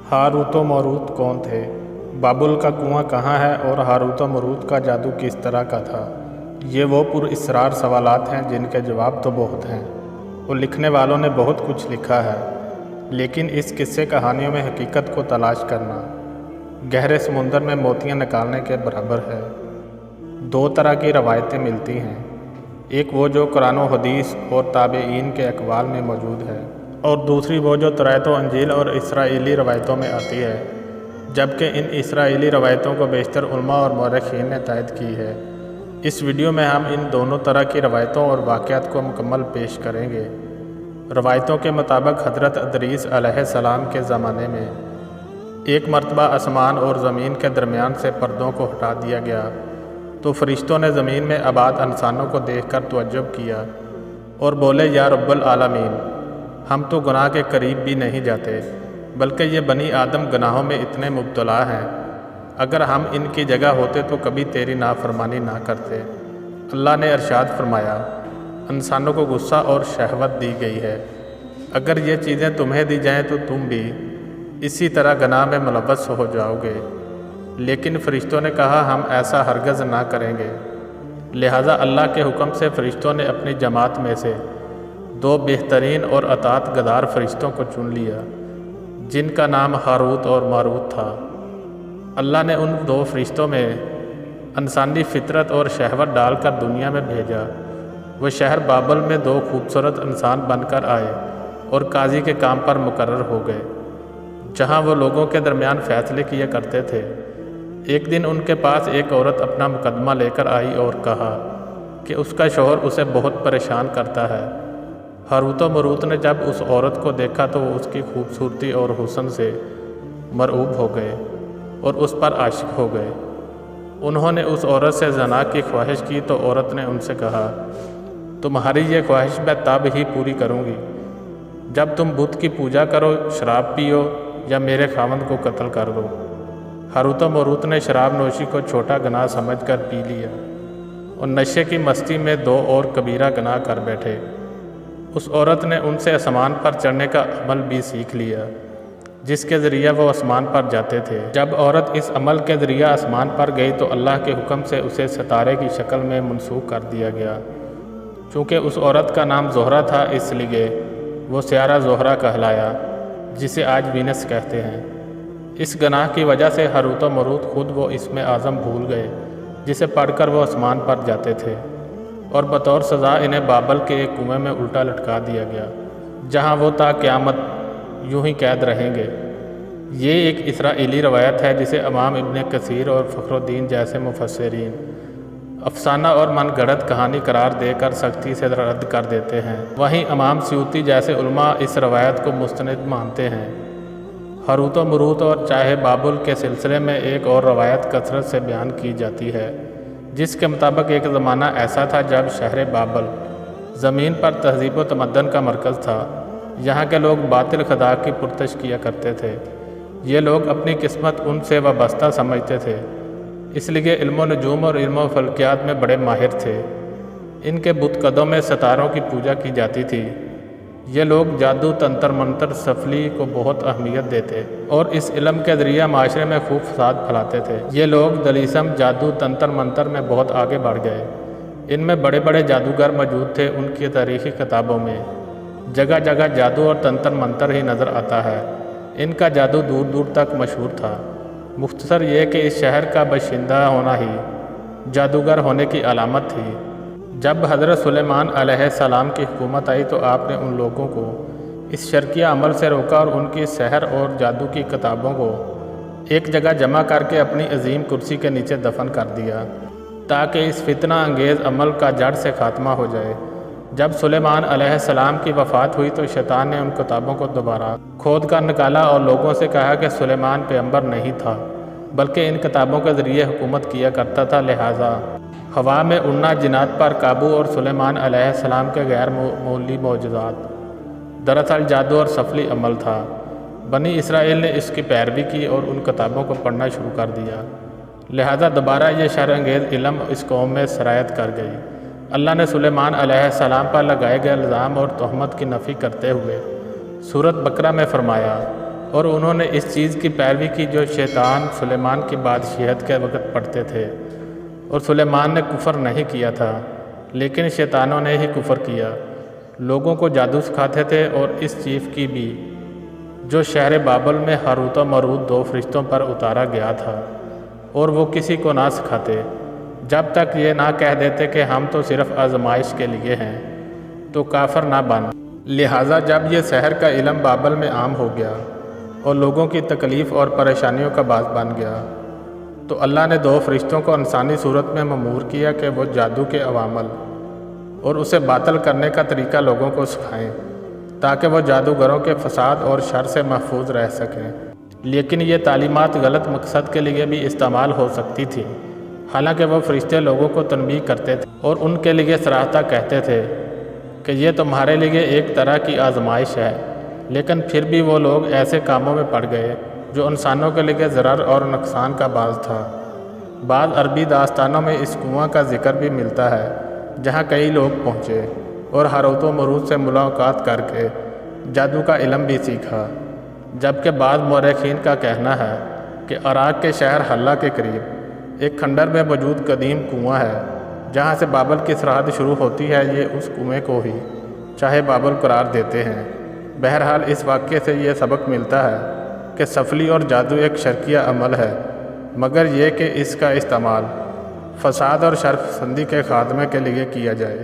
Harut व Marut कौन थे? बाबुल का कुआं कहाँ है और हारूत व मारूत का जादू किस तरह का था? ये वो पुरअसरार सवालात हैं जिनके जवाब तो बहुत हैं और लिखने वालों ने बहुत कुछ लिखा है, लेकिन इस किस्से कहानियों में हकीकत को तलाश करना गहरे समुंदर में मोतियां निकालने के बराबर है। दो तरह की रवायतें मिलती हैं, एक वो जो कुरान व हदीस और ताबईन के अक़वाल में मौजूद है, और दूसरी वो जो तौरात व अंजील और इसराइली रवायतों में आती है, जबकि इन इसराइली रवायतों को बेशतर उलमा और मौरख़ीन ने तायद की है। इस वीडियो में हम इन दोनों तरह की रवायतों और वाक़यात को मुकम्मल पेश करेंगे। रवायतों के मुताबिक हज़रत इदरीस अलैहिस्सलाम के ज़माने में एक मरतबा आसमान और ज़मीन के दरमियान से पर्दों को हटा दिया गया तो फ़रिश्तों ने ज़मीन में आबाद इंसानों को देखकर तअज्जुब किया और बोले, या रब्बुल आलमीन, हम तो गुनाह के करीब भी नहीं जाते, बल्कि ये बनी आदम गुनाहों में इतने मुब्तला हैं। अगर हम इनकी जगह होते तो कभी तेरी नाफरमानी ना करते। अल्लाह ने इरशाद फरमाया, इंसानों को गुस्सा और शहवत दी गई है, अगर ये चीज़ें तुम्हें दी जाएं तो तुम भी इसी तरह गुनाह में मुलव्वस हो जाओगे। लेकिन फ़रिश्तों ने कहा, हम ऐसा हरगज़ ना करेंगे। लिहाजा अल्लाह के हुक्म से फ़रिश्तों ने अपनी जमात में से दो बेहतरीन और अतात गदार फ़रिश्तों को चुन लिया, जिनका नाम हारूत और मारूत था। अल्लाह ने उन दो फ़रिश्तों में इंसानी फ़ितरत और शहवत डालकर दुनिया में भेजा। वो शहर बाबल में दो खूबसूरत इंसान बनकर आए और काजी के काम पर मुकर्रर हो गए, जहाँ वो लोगों के दरमियान फ़ैसले किया करते थे। एक दिन उनके पास एक औरत अपना मुकदमा लेकर आई और कहा कि उसका शौहर उसे बहुत परेशान करता है। हारूत व मारूत ने जब उस औरत को देखा तो वो उसकी खूबसूरती और हुस्न से मरऊब हो गए और उस पर आशिक हो गए। उन्होंने उस औरत से ज़ना की ख्वाहिश की तो औरत ने उनसे कहा, तुम्हारी ये ख्वाहिश मैं तब ही पूरी करूँगी जब तुम बुत की पूजा करो, शराब पियो या मेरे खावंद को कत्ल कर दो। हारूत व मारूत ने शराब नोशी को छोटा गुनाह समझकर पी लिया और नशे की मस्ती में दो और कबीरा गुनाह कर बैठे। उस औरत ने उनसे आसमान पर चढ़ने का अमल भी सीख लिया, जिसके ज़रिए वो आसमान पर जाते थे। जब औरत इस अमल के ज़रिए आसमान पर गई तो अल्लाह के हुक्म से उसे सितारे की शक्ल में मनसूख कर दिया गया। चूँकि उस औरत का नाम ज़ोहरा था, इसलिए वो सियारा ज़ोहरा कहलाया, जिसे आज वीनस कहते हैं। इस गुनाह की वजह से हारूत व मारूत खुद वो इसमें आज़म भूल गए, जिसे पढ़कर वो आसमान पर जाते थे, और बतौर सज़ा इन्हें बाबल के एक कुएँ में उल्टा लटका दिया गया, जहाँ वो ता क़यामत यूं ही कैद रहेंगे। ये एक इसराइली रवायत है जिसे इमाम इब्न कसीर और फ़खरुद्दीन जैसे मुफस्सिरीन अफसाना और मनगढ़ंत कहानी करार देकर सख्ती से रद्द कर देते हैं। वहीं इमाम स्यूती जैसे उलमा इस रवायत को मुस्तनद मानते हैं। हारूत व मारूत और चाहे बाबुल के सिलसिले में एक और रवायत कसरत से बयान की जाती है, जिसके मुताबिक एक ज़माना ऐसा था जब शहर बाबल ज़मीन पर तहज़ीब व तमद्दन का मरकज़ था। यहाँ के लोग बातिल खुदा की पुरतश किया करते थे। ये लोग अपनी किस्मत उनसे वाबस्ता समझते थे, इसलिए इल्म नजूम और इल्म फल्कियात में बड़े माहिर थे। इनके बुतकदों में सितारों की पूजा की जाती थी। ये लोग जादू, तंत्र मंत्र, सफली को बहुत अहमियत देते और इस इल्म के ज़रिए माशरे में खूब फसाद फैलाते थे। ये लोग दलीसम, जादू, तंत्र मंत्र में बहुत आगे बढ़ गए। इनमें बड़े बड़े जादूगर मौजूद थे। उनकी तारीख़ी किताबों में जगह जगह जादू और तंत्र मंत्र ही नज़र आता है। इनका जादू दूर दूर तक मशहूर था। मुख्तसर ये कि इस शहर का बाशिंदा होना ही जादूगर होने की अलामत थी। जब हज़रत सुलेमान अलैहिस्सलाम की हुकूमत आई तो आपने उन लोगों को इस शर्किया अमल से रोका और उनकी सहर और जादू की किताबों को एक जगह जमा करके अपनी अजीम कुर्सी के नीचे दफन कर दिया, ताकि इस फितना अंगेज़ अमल का जड़ से खात्मा हो जाए। जब सुलेमान अलैहिस्सलाम की वफ़ात हुई तो शैतान ने उन किताबों को दोबारा खोद कर निकाला और लोगों से कहा कि सुलेमान पैगंबर नहीं था, बल्कि इन किताबों के ज़रिए हुकूमत किया करता था। लिहाजा हवा में उड़ना, जिन्नात पर काबू और सुलेमान अलैहिस्सलाम के गैर मामूली मौजज़ात दरअसल जादू और सफली अमल था। बनी इसराइल ने इसकी पैरवी की और उन किताबों को पढ़ना शुरू कर दिया। लिहाजा दोबारा ये शर अंगेज़ इल्म इस कौम में सरायत कर गई। اللہ نے سلیمان علیہ السلام پر لگائے گئے الزام اور تہمت کی نفی کرتے ہوئے سورۃ بقرہ میں فرمایا، اور انہوں نے اس چیز کی پیروی کی جو شیطان سلیمان کی بادشاہت کے وقت پڑھتے تھے، اور سلیمان نے کفر نہیں کیا تھا لیکن شیطانوں نے ہی کفر کیا۔ لوگوں کو جادو سکھاتے تھے اور اس چیز کی بھی جو شہر بابل میں ہاروت و ماروت 2 فرشتوں پر اتارا گیا تھا، اور وہ کسی کو نہ سکھاتے جب تک یہ نہ کہہ دیتے کہ ہم تو صرف آزمائش کے لیے ہیں، تو کافر نہ بن۔ لہٰذا جب یہ سحر کا علم بابل میں عام ہو گیا اور لوگوں کی تکلیف اور پریشانیوں کا باعث بن گیا، تو اللہ نے 2 فرشتوں کو انسانی صورت میں مأمور کیا کہ وہ جادو کے عوامل اور اسے باطل کرنے کا طریقہ لوگوں کو سکھائیں تاکہ وہ جادوگروں کے فساد اور شر سے محفوظ رہ سکیں۔ لیکن یہ تعلیمات غلط مقصد کے لیے بھی استعمال ہو سکتی تھی۔ حالانکہ وہ فرشتے لوگوں کو تنبیہ کرتے تھے اور ان کے لیے صراحتہ کہتے تھے کہ یہ تمہارے لیے ایک طرح کی آزمائش ہے، لیکن پھر بھی وہ لوگ ایسے کاموں میں پڑ گئے جو انسانوں کے لیے ضرر اور نقصان کا باعث تھا۔ بعض عربی داستانوں میں اس کنواں کا ذکر بھی ملتا ہے جہاں کئی لوگ پہنچے اور ہاروت و ماروت سے ملاقات کر کے جادو کا علم بھی سیکھا، جبکہ بعض مورخین کا کہنا ہے کہ عراق کے شہر حلہ کے قریب ایک کھنڈر میں موجود قدیم کنواں ہے جہاں سے بابل کی سرحد شروع ہوتی ہے۔ یہ اس کنویں کو ہی چاہے بابل قرار دیتے ہیں۔ بہرحال اس واقعے سے یہ سبق ملتا ہے کہ سفلی اور جادو ایک شرکیہ عمل ہے، مگر یہ کہ اس کا استعمال فساد اور شر پسندی کے خاتمے کے لیے کیا جائے۔